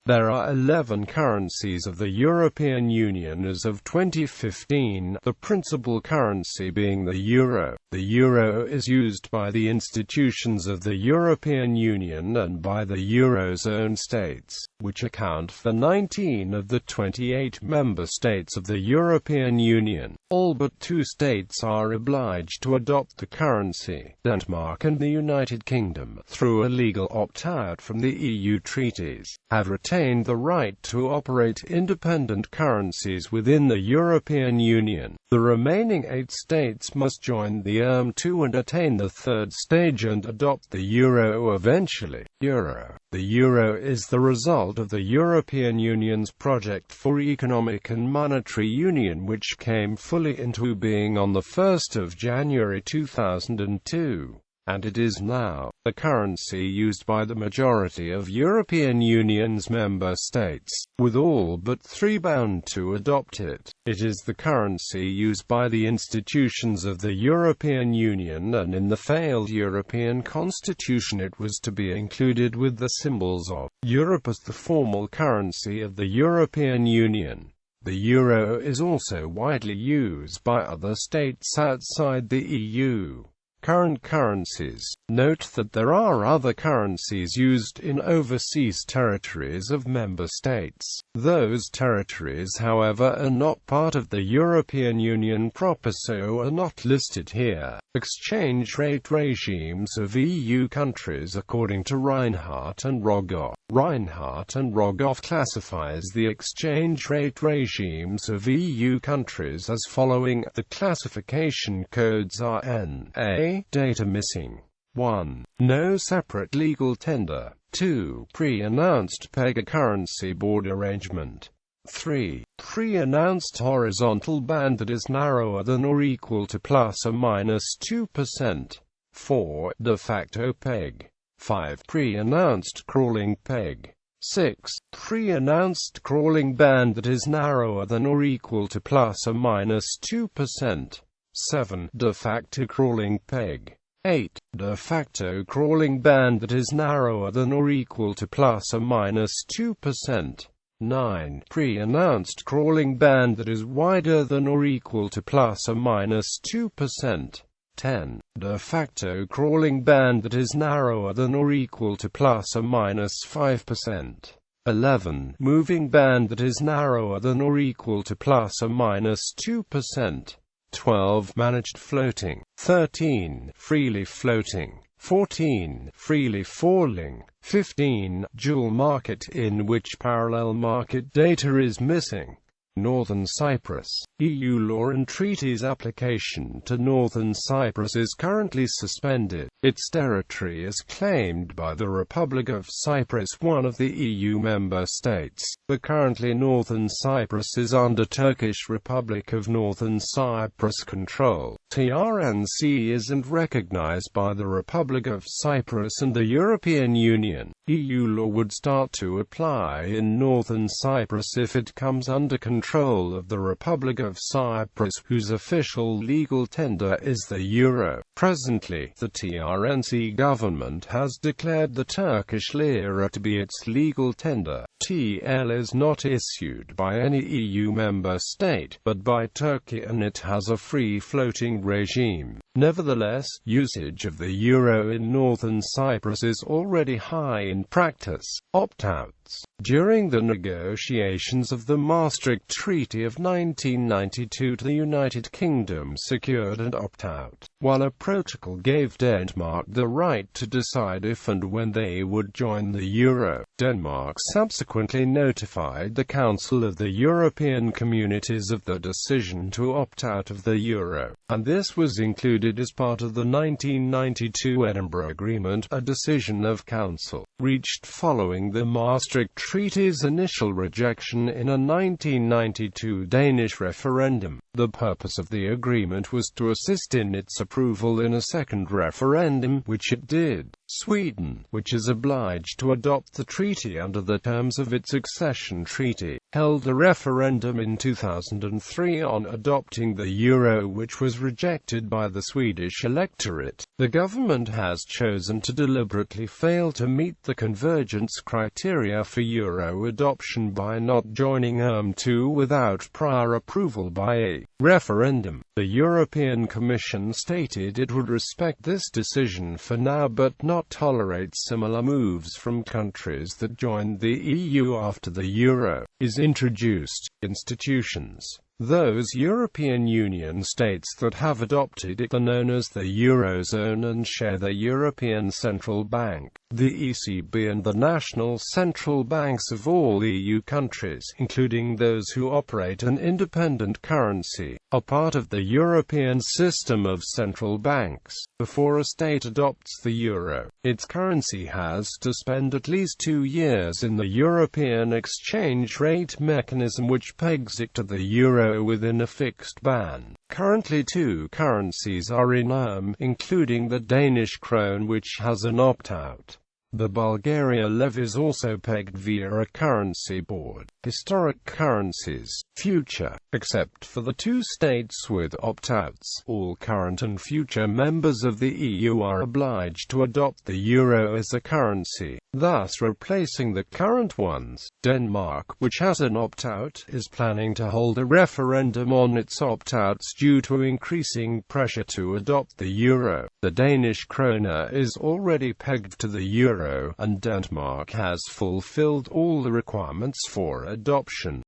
There are 11 currencies of the European Union as of 2015, the principal currency being the euro. The euro is used by the institutions of the European Union and by the Eurozone states, which account for 19 of the 28 member states of the European Union. All but 2 states are obliged to adopt the currency: Denmark and the United Kingdom, through a legal opt-out from the EU treaties, have retained the right to operate independent currencies within the European Union. The remaining 8 states must join the ERM II and attain the third stage and adopt the euro eventually. The euro is the result of the European Union's project for economic and monetary union, which came fully into being on the 1st of January 2002. And it is now the currency used by the majority of European Union's member states, with all but 3 bound to adopt it. It is the currency used by the institutions of the European Union, and in the failed European Constitution it was to be included with the symbols of Europe as the formal currency of the European Union. The euro is also widely used by other states outside the EU. Current currencies. Note that there are other currencies used in overseas territories of member states. Those territories, however, are not part of the European Union proper, so are not listed here. Exchange rate regimes of EU countries according to Reinhardt and Rogoff. Reinhardt and Rogoff classifies the exchange rate regimes of EU countries as following. The classification codes are N.A. Data missing. 1. No separate legal tender. 2. Pre-announced peg currency board arrangement. 3. Pre-announced horizontal band that is narrower than or equal to plus or minus 2%. 4. De facto peg. 5. Pre-announced crawling peg. 6. Pre-announced crawling band that is narrower than or equal to plus or minus 2%. 7. De facto crawling peg. 8. De facto crawling band that is narrower than or equal to plus or minus 2%. 9. Pre-announced crawling band that is wider than or equal to plus or minus 2%. 10. De facto crawling band that is narrower than or equal to plus or minus 5%. 11. Moving band that is narrower than or equal to plus or minus 2%. 12. Managed floating. 13. Freely floating. 14. Freely falling. 15. Dual market, in which parallel market data is missing. Northern Cyprus. EU law and treaties application to Northern Cyprus is currently suspended. Its territory is claimed by the Republic of Cyprus, one of the EU member states, but currently Northern Cyprus is under Turkish Republic of Northern Cyprus control. TRNC isn't recognized by the Republic of Cyprus and the European Union. EU law would start to apply in Northern Cyprus if it comes under control of the Republic of Cyprus, whose official legal tender is the euro. Presently, the TRNC government has declared the Turkish lira to be its legal tender. TL is not issued by any EU member state, but by Turkey, and it has a free-floating regime. Nevertheless, usage of the euro in Northern Cyprus is already high in practice. Opt-outs. During the negotiations of the Maastricht Treaty of 1992, the United Kingdom secured an opt-out, while a protocol gave Denmark the right to decide if and when they would join the euro. Denmark subsequently notified the Council of the European Communities of the decision to opt out of the euro, and this was included as part of the 1992 Edinburgh Agreement, a decision of Council, reached following the Maastricht Treaty's initial rejection in a 1992 Danish referendum. The purpose of the agreement was to assist in its approval in a second referendum, which it did. Sweden, which is obliged to adopt the treaty under the terms of its accession treaty, held a referendum in 2003 on adopting the euro, which was rejected by the Swedish electorate. The government has chosen to deliberately fail to meet the convergence criteria for euro adoption by not joining ERM II without prior approval by a referendum. The European Commission stated it would respect this decision for now but not tolerate similar moves from countries that joined the EU after the euro is introduced. Institutions. Those European Union states that have adopted it are known as the Eurozone and share the European Central Bank, the ECB, and the national central banks of all EU countries, including those who operate an independent currency, are part of the European system of central banks. Before a state adopts the euro, its currency has to spend at least 2 years in the European exchange rate mechanism, which pegs it to the euro within a fixed band. Currently 2 currencies are in ERM, including the Danish krone, which has an opt-out. The Bulgaria lev is also pegged via a currency board. Historic currencies. Future. Except for the 2 states with opt-outs, all current and future members of the EU are obliged to adopt the euro as a currency, thus replacing the current ones. Denmark, which has an opt-out, is planning to hold a referendum on its opt-outs due to increasing pressure to adopt the euro. The Danish krone is already pegged to the euro, and Denmark has fulfilled all the requirements for adoption.